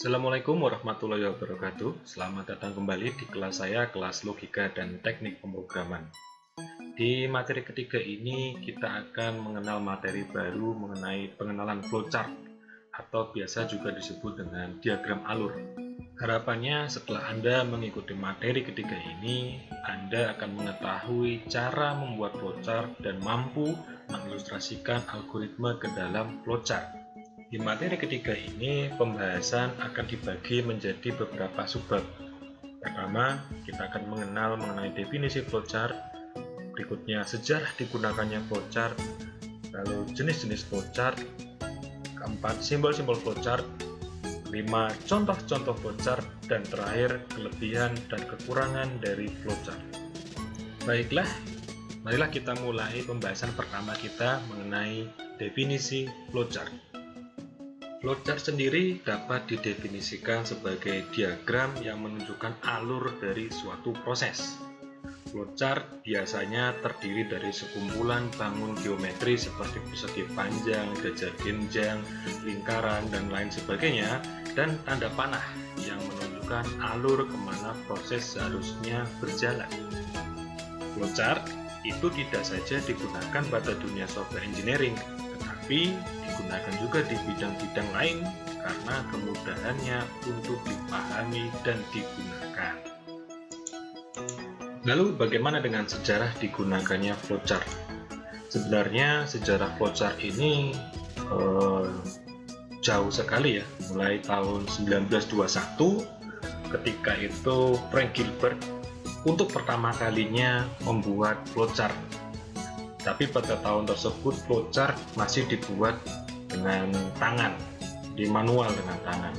Assalamualaikum warahmatullahi wabarakatuh. Selamat datang kembali di kelas saya, kelas Logika dan Teknik Pemrograman. Di materi ketiga ini kita akan mengenal materi baru mengenai pengenalan flowchart atau biasa juga disebut dengan diagram alur. Harapannya setelah Anda mengikuti materi ketiga ini, Anda akan mengetahui cara membuat flowchart dan mampu mengilustrasikan algoritma ke dalam flowchart. Di materi ketiga ini, pembahasan akan dibagi menjadi beberapa subbab. Pertama, kita akan mengenal mengenai definisi flowchart, berikutnya sejarah digunakannya flowchart, lalu jenis-jenis flowchart, keempat, simbol-simbol flowchart, kelima, contoh-contoh flowchart, dan terakhir, kelebihan dan kekurangan dari flowchart. Baiklah, marilah kita mulai pembahasan pertama kita mengenai definisi flowchart. Flowchart sendiri dapat didefinisikan sebagai diagram yang menunjukkan alur dari suatu proses. Flowchart biasanya terdiri dari sekumpulan bangun geometri seperti persegi panjang, jajar genjang, lingkaran, dan lain sebagainya, dan tanda panah yang menunjukkan alur kemana proses seharusnya berjalan. Flowchart itu tidak saja digunakan pada dunia software engineering, tetapi digunakan juga di bidang-bidang lain karena kemudahannya untuk dipahami dan digunakan. Lalu bagaimana dengan sejarah digunakannya flowchart? Sebenarnya sejarah flowchart ini jauh sekali ya, mulai tahun 1921 ketika itu Frank Gilbert untuk pertama kalinya membuat flowchart. Tapi pada tahun tersebut flowchart masih dibuat dengan tangan, di manual dengan tangan.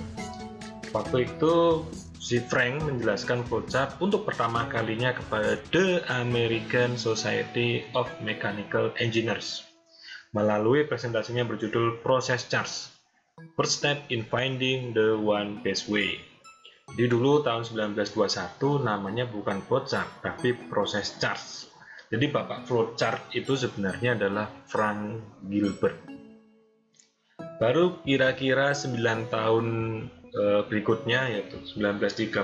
Waktu itu si Frank menjelaskan flowchart untuk pertama kalinya kepada The American Society of Mechanical Engineers melalui presentasinya berjudul Process Charts, First Step in Finding the One Best Way. Jadi dulu tahun 1921 namanya bukan flowchart tapi Process Charts. Jadi bapak flowchart itu sebenarnya adalah Frank Gilbert. Baru kira-kira 9 tahun berikutnya, yaitu 1930,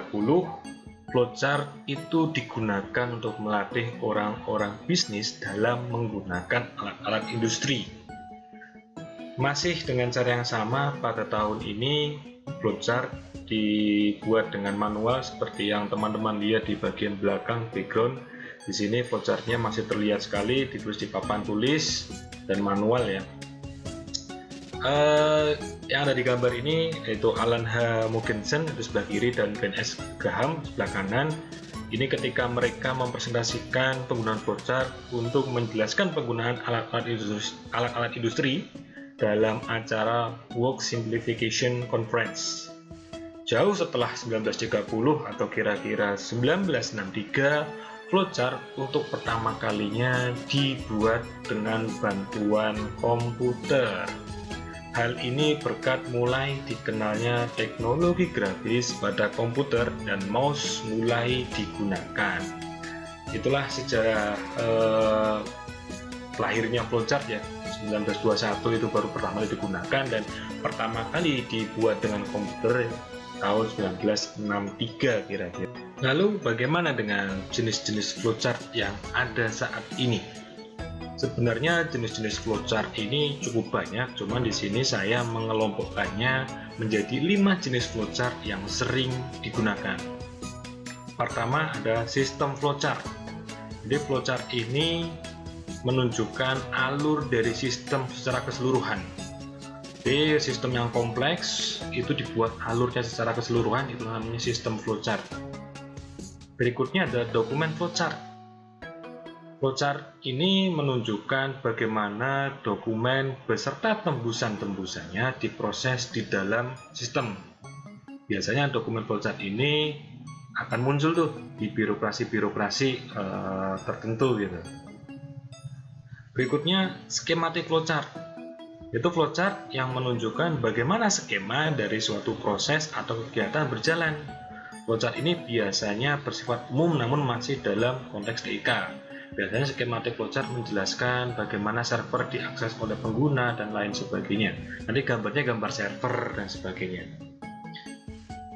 flowchart itu digunakan untuk melatih orang-orang bisnis dalam menggunakan alat-alat industri. Masih dengan cara yang sama, pada tahun ini flowchart dibuat dengan manual seperti yang teman-teman lihat di bagian belakang background. Di sini flowchartnya masih terlihat sekali, ditulis di papan tulis dan manual ya. Yang ada di gambar ini yaitu Alan H. Mogensen di sebelah kiri dan Ben S. Graham di sebelah kanan. Ini ketika mereka mempresentasikan penggunaan flowchart untuk menjelaskan penggunaan alat-alat industri dalam acara Work Simplification Conference. Jauh setelah 1930 atau kira-kira 1963, flowchart untuk pertama kalinya dibuat dengan bantuan komputer. Hal ini berkat mulai dikenalnya teknologi grafis pada komputer dan mouse mulai digunakan. Itulah sejarah lahirnya flowchart ya. 1921 itu baru pertama kali digunakan dan pertama kali dibuat dengan komputer tahun 1963 kira-kira. Lalu bagaimana dengan jenis-jenis flowchart yang ada saat ini? Sebenarnya jenis-jenis flowchart ini cukup banyak, cuman di sini saya mengelompokkannya menjadi 5 jenis flowchart yang sering digunakan. Pertama ada sistem flowchart. Jadi flowchart ini menunjukkan alur dari sistem secara keseluruhan. Jadi sistem yang kompleks itu dibuat alurnya secara keseluruhan, itu namanya sistem flowchart. Berikutnya ada dokumen flowchart. Flowchart ini menunjukkan bagaimana dokumen beserta tembusan-tembusannya diproses di dalam sistem. Biasanya dokumen flowchart ini akan muncul tuh di birokrasi-birokrasi tertentu gitu. Berikutnya skematik flowchart. Itu flowchart yang menunjukkan bagaimana skema dari suatu proses atau kegiatan berjalan. Flowchart ini biasanya bersifat umum namun masih dalam konteks TIK. Biasanya skematik flowchart menjelaskan bagaimana server diakses oleh pengguna dan lain sebagainya. Nanti gambarnya gambar server dan sebagainya.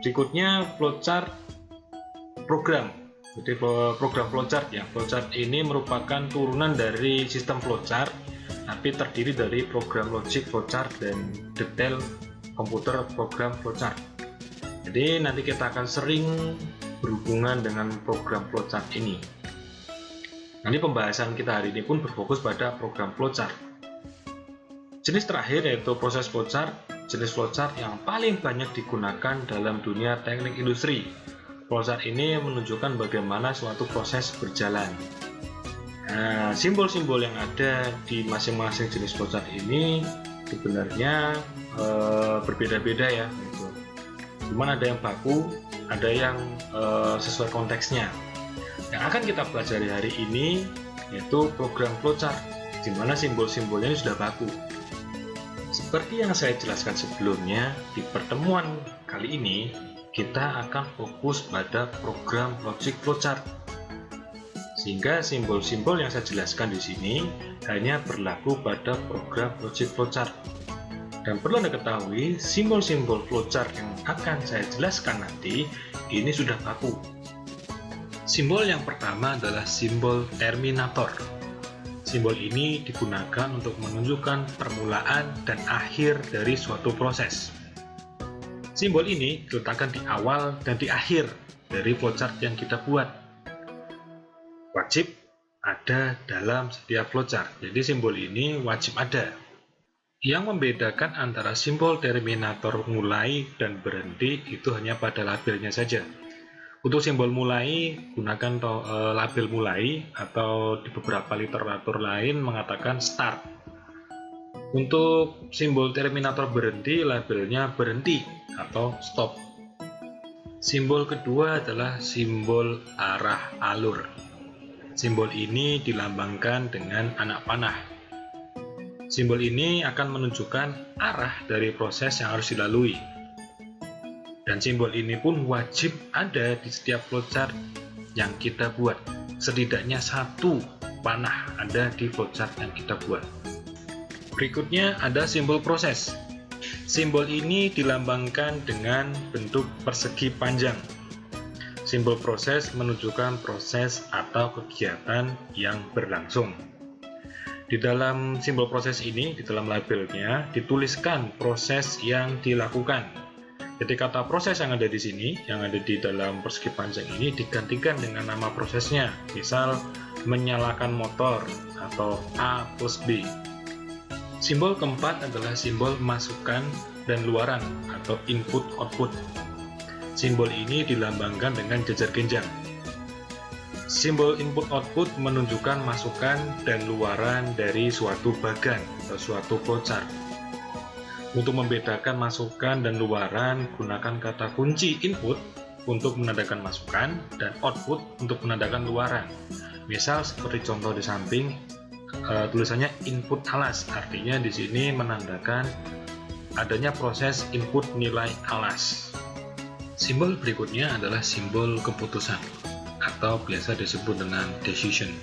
Berikutnya flowchart program. Jadi program flowchart ya. Flowchart ini merupakan turunan dari sistem flowchart, tapi terdiri dari program logic flowchart dan detail komputer program flowchart. Jadi nanti kita akan sering berhubungan dengan program flowchart ini. Nanti pembahasan kita hari ini pun berfokus pada program flowchart. Jenis terakhir yaitu proses flowchart. Jenis flowchart yang paling banyak digunakan dalam dunia teknik industri. Flowchart ini menunjukkan bagaimana suatu proses berjalan. Nah, simbol-simbol yang ada di masing-masing jenis flowchart ini sebenarnya berbeda-beda ya. Gitu. Cuman ada yang baku, ada yang sesuai konteksnya. Yang akan kita pelajari hari ini yaitu program flowchart, di mana simbol-simbolnya sudah baku. Seperti yang saya jelaskan sebelumnya, di pertemuan kali ini kita akan fokus pada program logic flowchart. Sehingga simbol-simbol yang saya jelaskan di sini hanya berlaku pada program logic flowchart. Dan perlu Anda ketahui, simbol-simbol flowchart yang akan saya jelaskan nanti ini sudah baku. Simbol yang pertama adalah simbol terminator. Simbol ini digunakan untuk menunjukkan permulaan dan akhir dari suatu proses. Simbol ini diletakkan di awal dan di akhir dari flowchart yang kita buat. Wajib ada dalam setiap flowchart, jadi simbol ini wajib ada. Yang membedakan antara simbol terminator mulai dan berhenti itu hanya pada labelnya saja. Untuk simbol mulai, gunakan label mulai, atau di beberapa literatur lain mengatakan start. Untuk simbol terminator berhenti, labelnya berhenti atau stop. Simbol kedua adalah simbol arah alur. Simbol ini dilambangkan dengan anak panah. Simbol ini akan menunjukkan arah dari proses yang harus dilalui. Dan simbol ini pun wajib ada di setiap flowchart yang kita buat. Setidaknya satu panah ada di flowchart yang kita buat. Berikutnya ada simbol proses. Simbol ini dilambangkan dengan bentuk persegi panjang. Simbol proses menunjukkan proses atau kegiatan yang berlangsung. Di dalam simbol proses ini, di dalam labelnya, dituliskan proses yang dilakukan. Jadi kata proses yang ada di sini, yang ada di dalam persegi panjang ini digantikan dengan nama prosesnya. Misal, menyalakan motor atau A plus B. Simbol keempat adalah simbol masukan dan luaran atau input-output. Simbol ini dilambangkan dengan jajar genjang. Simbol input-output menunjukkan masukan dan luaran dari suatu bagan atau suatu flowchart. Untuk membedakan masukan dan luaran, gunakan kata kunci input untuk menandakan masukan dan output untuk menandakan luaran. Misal seperti contoh di samping, tulisannya input alas, artinya di sini menandakan adanya proses input nilai alas. Simbol berikutnya adalah simbol keputusan atau biasa disebut dengan decision.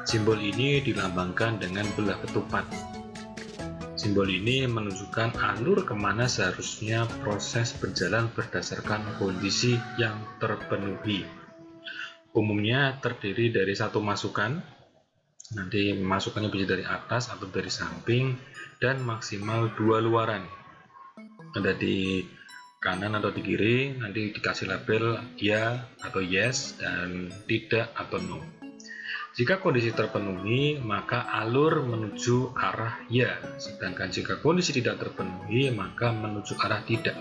Simbol ini dilambangkan dengan belah ketupat. Simbol ini menunjukkan alur kemana seharusnya proses berjalan berdasarkan kondisi yang terpenuhi. Umumnya terdiri dari satu masukan, nanti masukannya bisa dari atas atau dari samping, dan maksimal 2 luaran. Ada di kanan atau di kiri, nanti dikasih label ya atau yes dan tidak atau no. Jika kondisi terpenuhi, maka alur menuju arah ya, sedangkan jika kondisi tidak terpenuhi, maka menuju arah tidak.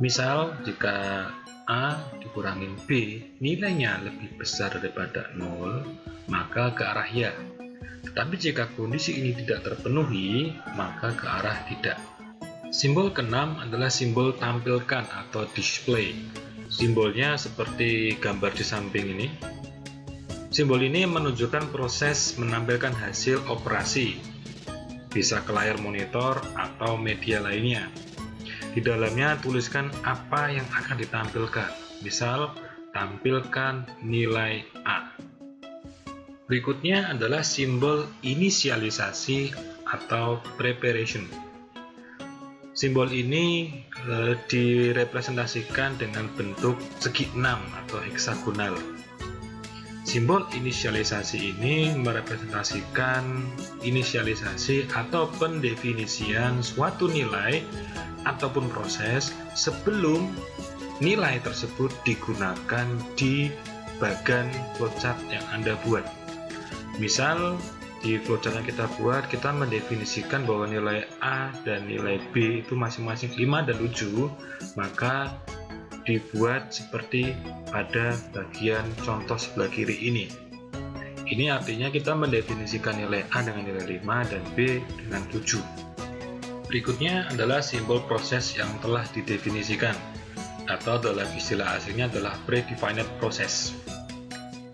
Misal, jika A dikurangin B, nilainya lebih besar daripada 0, maka ke arah ya. Tetapi jika kondisi ini tidak terpenuhi, maka ke arah tidak. Simbol keenam adalah simbol tampilkan atau display. Simbolnya seperti gambar di samping ini. Simbol ini menunjukkan proses menampilkan hasil operasi, bisa ke layar monitor atau media lainnya. Di dalamnya tuliskan apa yang akan ditampilkan, misal tampilkan nilai A. Berikutnya adalah simbol inisialisasi atau preparation. Simbol ini direpresentasikan dengan bentuk segi 6 atau heksagonal. Simbol inisialisasi ini merepresentasikan inisialisasi atau pendefinisian suatu nilai ataupun proses sebelum nilai tersebut digunakan di bagan flowchart yang Anda buat. Misal di flowchart yang kita buat, kita mendefinisikan bahwa nilai A dan nilai B itu masing-masing 5 dan 7, maka dibuat seperti pada bagian contoh sebelah kiri ini. Ini artinya kita mendefinisikan nilai A dengan nilai 5 dan B dengan 7. Berikutnya adalah simbol proses yang telah didefinisikan, atau dalam istilah aslinya adalah predefined process.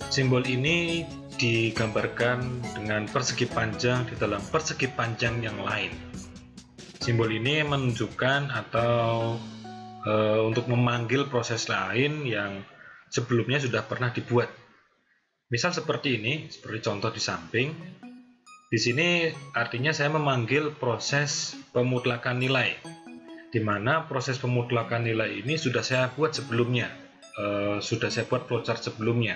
Simbol ini digambarkan dengan persegi panjang di dalam persegi panjang yang lain. Simbol ini menunjukkan atau untuk memanggil proses lain yang sebelumnya sudah pernah dibuat. Misal seperti ini, seperti contoh di samping. Di sini artinya saya memanggil proses pemutlakan nilai, di mana proses pemutlakan nilai ini sudah saya buat sebelumnya, sudah saya buat flowchart sebelumnya.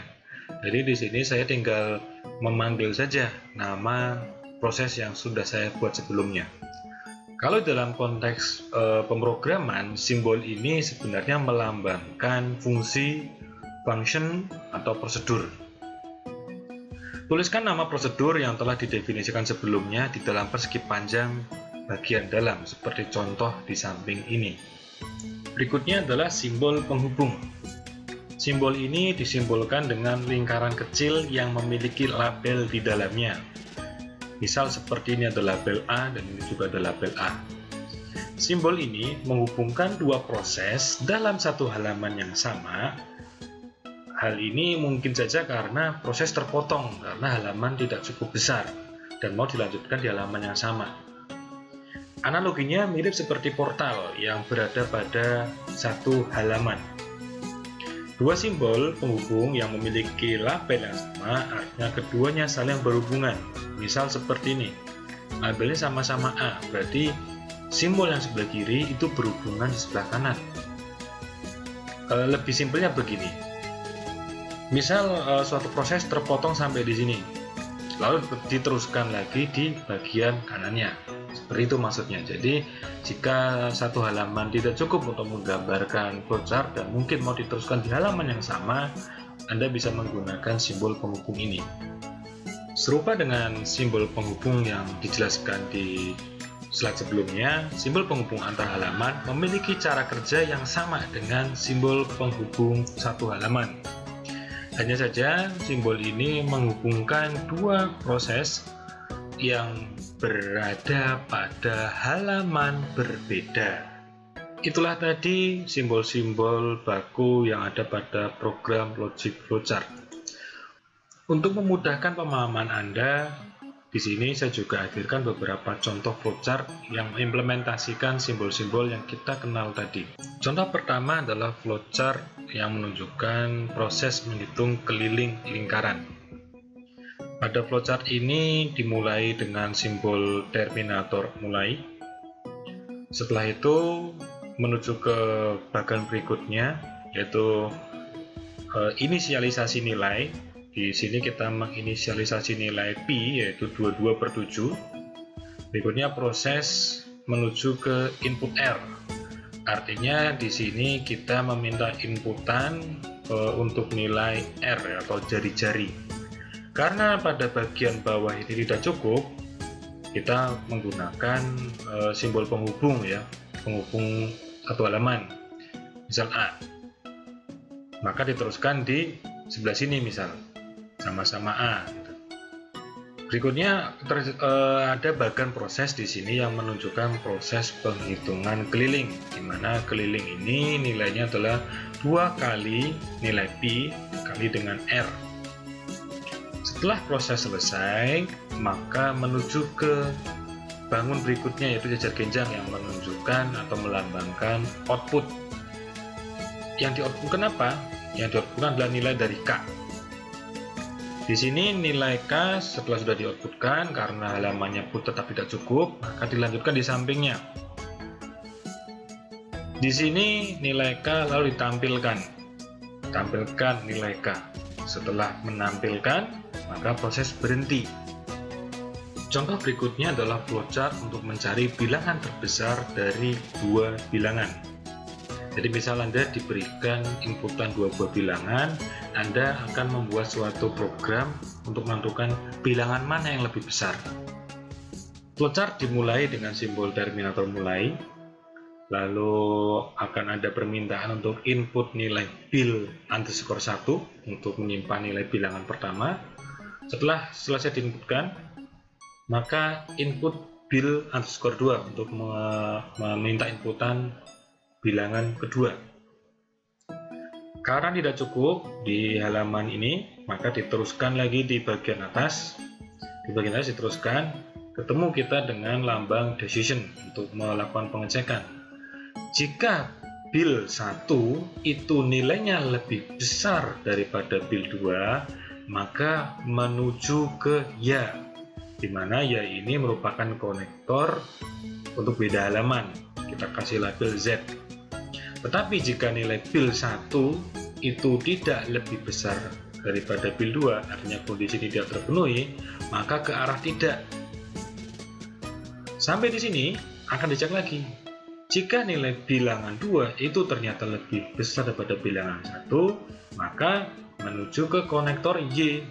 Jadi di sini saya tinggal memanggil saja nama proses yang sudah saya buat sebelumnya. Kalau dalam konteks pemrograman, simbol ini sebenarnya melambangkan fungsi, function, atau prosedur. Tuliskan nama prosedur yang telah didefinisikan sebelumnya di dalam persegi panjang bagian dalam, seperti contoh di samping ini. Berikutnya adalah simbol penghubung. Simbol ini disimbolkan dengan lingkaran kecil yang memiliki label di dalamnya. Misal seperti ini ada label A dan ini juga ada label A. Simbol ini menghubungkan dua proses dalam satu halaman yang sama. Hal ini mungkin saja karena proses terpotong karena halaman tidak cukup besar dan mau dilanjutkan di halaman yang sama. Analoginya mirip seperti portal yang berada pada satu halaman. Dua simbol penghubung yang memiliki label yang sama artinya keduanya saling berhubungan. Misal seperti ini, labelnya sama-sama A, berarti simbol yang sebelah kiri itu berhubungan di sebelah kanan. Lebih simpelnya begini, misal suatu proses terpotong sampai di sini, lalu diteruskan lagi di bagian kanannya, seperti itu maksudnya. Jadi jika satu halaman tidak cukup untuk menggambarkan flowchart dan mungkin mau diteruskan di halaman yang sama, Anda bisa menggunakan simbol penghubung ini. Serupa dengan simbol penghubung yang dijelaskan di slide sebelumnya, simbol penghubung antar halaman memiliki cara kerja yang sama dengan simbol penghubung satu halaman. Hanya saja simbol ini menghubungkan dua proses yang berada pada halaman berbeda. Itulah tadi simbol-simbol baku yang ada pada program Logic Flowchart. Untuk memudahkan pemahaman Anda, di sini saya juga hadirkan beberapa contoh flowchart yang mengimplementasikan simbol-simbol yang kita kenal tadi. Contoh pertama adalah flowchart yang menunjukkan proses menghitung keliling lingkaran. Pada flowchart ini dimulai dengan simbol terminator mulai. Setelah itu menuju ke bagian berikutnya, yaitu inisialisasi nilai. Di sini kita menginisialisasi nilai pi, yaitu 22/7. Berikutnya proses menuju ke input R. Artinya di sini kita meminta inputan untuk nilai R atau jari-jari. Karena pada bagian bawah ini tidak cukup, kita menggunakan simbol penghubung ya, penghubung satu halaman, misal A. Maka diteruskan di sebelah sini misal sama-sama A. Berikutnya ada bagian proses di sini yang menunjukkan proses penghitungan keliling, di mana keliling ini nilainya adalah 2 kali nilai pi kali dengan R. Setelah proses selesai, maka menuju ke bangun berikutnya, yaitu jajar genjang yang menunjukkan atau melambangkan output. Yang di-outputkan apa? Yang di-outputkan adalah nilai dari K. Di sini nilai K setelah sudah di-outputkan karena halamannya pun tetap tidak cukup, maka dilanjutkan di sampingnya. Di sini nilai K lalu ditampilkan. Tampilkan nilai K. Setelah menampilkan, maka proses berhenti. Contoh berikutnya adalah flowchart untuk mencari bilangan terbesar dari dua bilangan. Jadi misal Anda diberikan inputan dua buah bilangan, Anda akan membuat suatu program untuk menentukan bilangan mana yang lebih besar. Flowchart dimulai dengan simbol terminator mulai, lalu akan ada permintaan untuk input nilai bil underscore 1 untuk menyimpan nilai bilangan pertama. Setelah selesai diinputkan, maka input bil underscore 2 untuk meminta inputan bilangan kedua. Karena tidak cukup di halaman ini, maka diteruskan lagi di bagian atas. Di bagian atas diteruskan, ketemu kita dengan lambang decision untuk melakukan pengecekan. Jika bil 1 itu nilainya lebih besar daripada bil 2, maka menuju ke ya, di mana ya ini merupakan konektor untuk beda halaman. Kita kasih label Z. Tetapi jika nilai bil 1 itu tidak lebih besar daripada bil 2, artinya kondisi tidak terpenuhi, maka ke arah tidak. Sampai di sini akan dicek lagi. Jika nilai bilangan 2 itu ternyata lebih besar daripada bilangan 1, maka menuju ke konektor Y.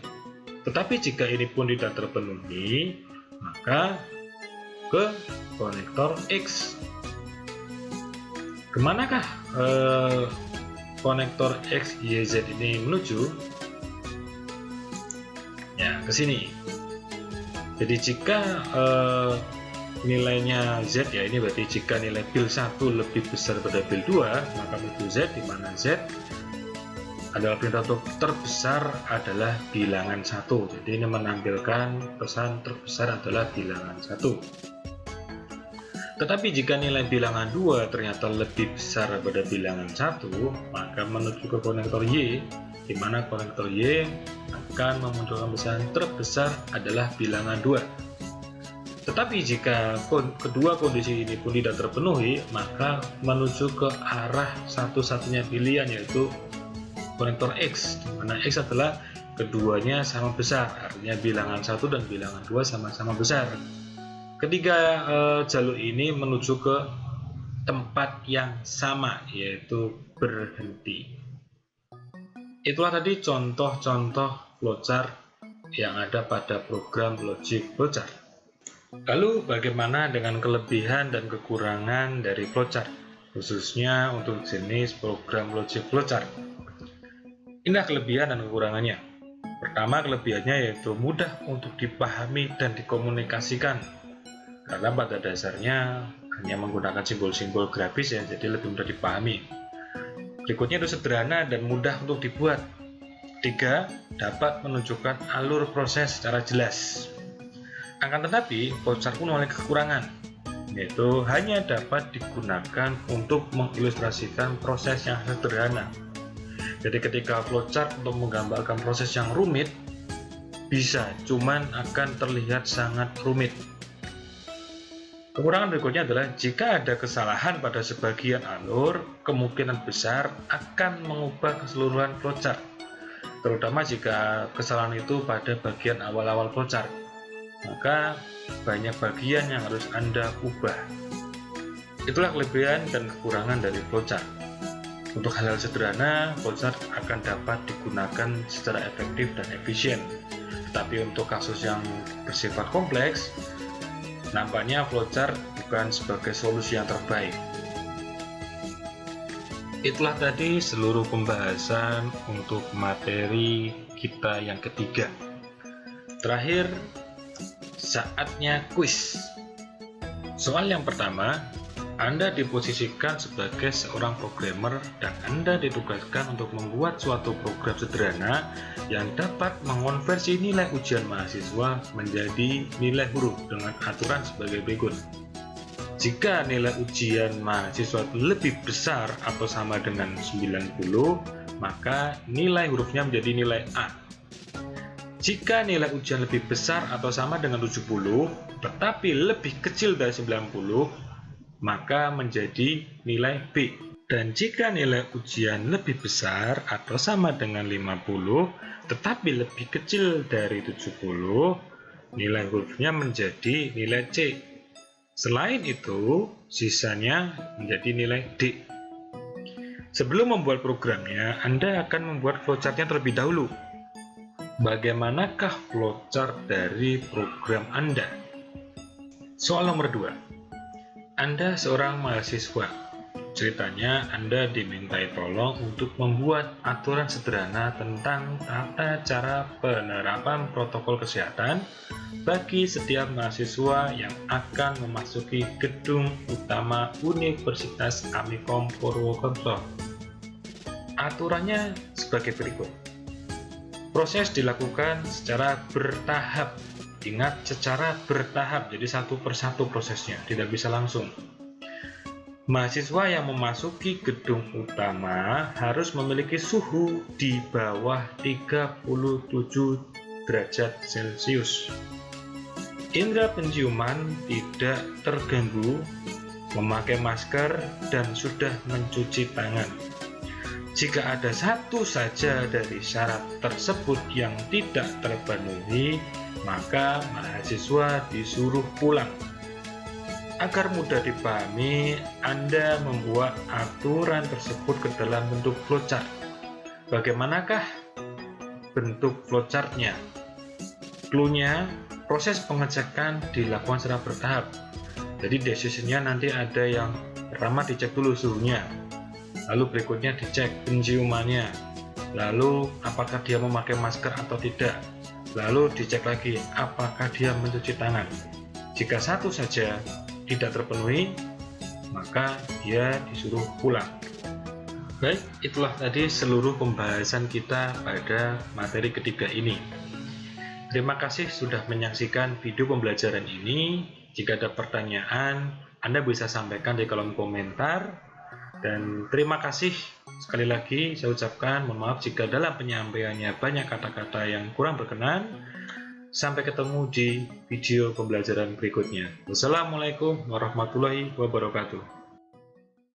Tetapi jika ini pun tidak terpenuhi, maka ke konektor X. Kemanakah konektor X, Y, Z ini menuju? Ya, ke sini. Jadi jika nilainya Z, ya ini berarti jika nilai bil 1 lebih besar daripada bil 2, maka menuju Z, di mana Z adalah perintah terbesar adalah bilangan 1. Jadi ini menampilkan pesan terbesar adalah bilangan 1. Tetapi jika nilai bilangan 2 ternyata lebih besar daripada bilangan 1, maka menuju ke konektor Y, di mana konektor Y akan memunculkan pesan terbesar adalah bilangan 2. Tetapi jika kedua kondisi ini pun tidak terpenuhi, maka menuju ke arah satu-satunya pilihan, yaitu konektor X, di mana X adalah keduanya sama besar, artinya bilangan 1 dan bilangan 2 sama-sama besar. Ketiga jalur ini menuju ke tempat yang sama, yaitu berhenti. Itulah tadi contoh-contoh flowchart yang ada pada program logic flowchart. Lalu bagaimana dengan kelebihan dan kekurangan dari flowchart, khususnya untuk jenis program logic flowchart? Inilah kelebihan dan kekurangannya. Pertama, kelebihannya yaitu mudah untuk dipahami dan dikomunikasikan, karena pada dasarnya hanya menggunakan simbol-simbol grafis ya, jadi lebih mudah dipahami. Berikutnya itu sederhana dan mudah untuk dibuat. 3, dapat menunjukkan alur proses secara jelas. Akan tetapi, flowchart pun memiliki kekurangan, yaitu hanya dapat digunakan untuk mengilustrasikan proses yang sederhana. Jadi ketika flowchart untuk menggambarkan proses yang rumit, bisa, cuman akan terlihat sangat rumit. Kekurangan berikutnya adalah jika ada kesalahan pada sebagian alur, kemungkinan besar akan mengubah keseluruhan flowchart, terutama jika kesalahan itu pada bagian awal-awal flowchart. Maka banyak bagian yang harus Anda ubah. Itulah kelebihan dan kekurangan dari flowchart. Untuk hal-hal sederhana, flowchart akan dapat digunakan secara efektif dan efisien. Tetapi untuk kasus yang bersifat kompleks, nampaknya flowchart bukan sebagai solusi yang terbaik. Itulah tadi seluruh pembahasan untuk materi kita yang ketiga. Terakhir, saatnya kuis. Soal yang pertama, Anda diposisikan sebagai seorang programmer dan Anda ditugaskan untuk membuat suatu program sederhana yang dapat mengonversi nilai ujian mahasiswa menjadi nilai huruf dengan aturan sebagai berikut. Jika nilai ujian mahasiswa lebih besar atau sama dengan 90, maka nilai hurufnya menjadi nilai A. Jika nilai ujian lebih besar atau sama dengan 70, tetapi lebih kecil dari 90, maka menjadi nilai B. Dan jika nilai ujian lebih besar atau sama dengan 50, tetapi lebih kecil dari 70, nilai hurufnya menjadi nilai C. Selain itu, sisanya menjadi nilai D. Sebelum membuat programnya, Anda akan membuat flowchart-nya terlebih dahulu. Bagaimanakah flowchart dari program Anda? Soal nomor 2. Anda seorang mahasiswa. Ceritanya Anda dimintai tolong untuk membuat aturan sederhana tentang tata cara penerapan protokol kesehatan bagi setiap mahasiswa yang akan memasuki gedung utama Universitas Amikom Purwokerto. Aturannya sebagai berikut. Proses dilakukan secara bertahap. Ingat, secara bertahap, jadi satu persatu prosesnya, tidak bisa langsung. Mahasiswa yang memasuki gedung utama harus memiliki suhu di bawah 37 derajat Celcius. Indra penciuman tidak terganggu, memakai masker, dan sudah mencuci tangan. Jika ada satu saja dari syarat tersebut yang tidak terpenuhi, maka mahasiswa disuruh pulang. Agar mudah dipahami, Anda membuat aturan tersebut ke dalam bentuk flowchart. Bagaimanakah bentuk flowchart-nya? Clue-nya, proses pengecekan dilakukan secara bertahap. Jadi decision-nya nanti ada yang pertama dicek dulu suhunya, lalu berikutnya dicek penciumannya, lalu apakah dia memakai masker atau tidak, lalu dicek lagi apakah dia mencuci tangan. Jika satu saja tidak terpenuhi, maka dia disuruh pulang. Baik, itulah tadi seluruh pembahasan kita pada materi ketiga ini. Terima kasih sudah menyaksikan video pembelajaran ini. Jika ada pertanyaan, Anda bisa sampaikan di kolom komentar. Dan terima kasih sekali lagi saya ucapkan, mohon maaf jika dalam penyampaiannya banyak kata-kata yang kurang berkenan. Sampai ketemu di video pembelajaran berikutnya. Wassalamualaikum warahmatullahi wabarakatuh.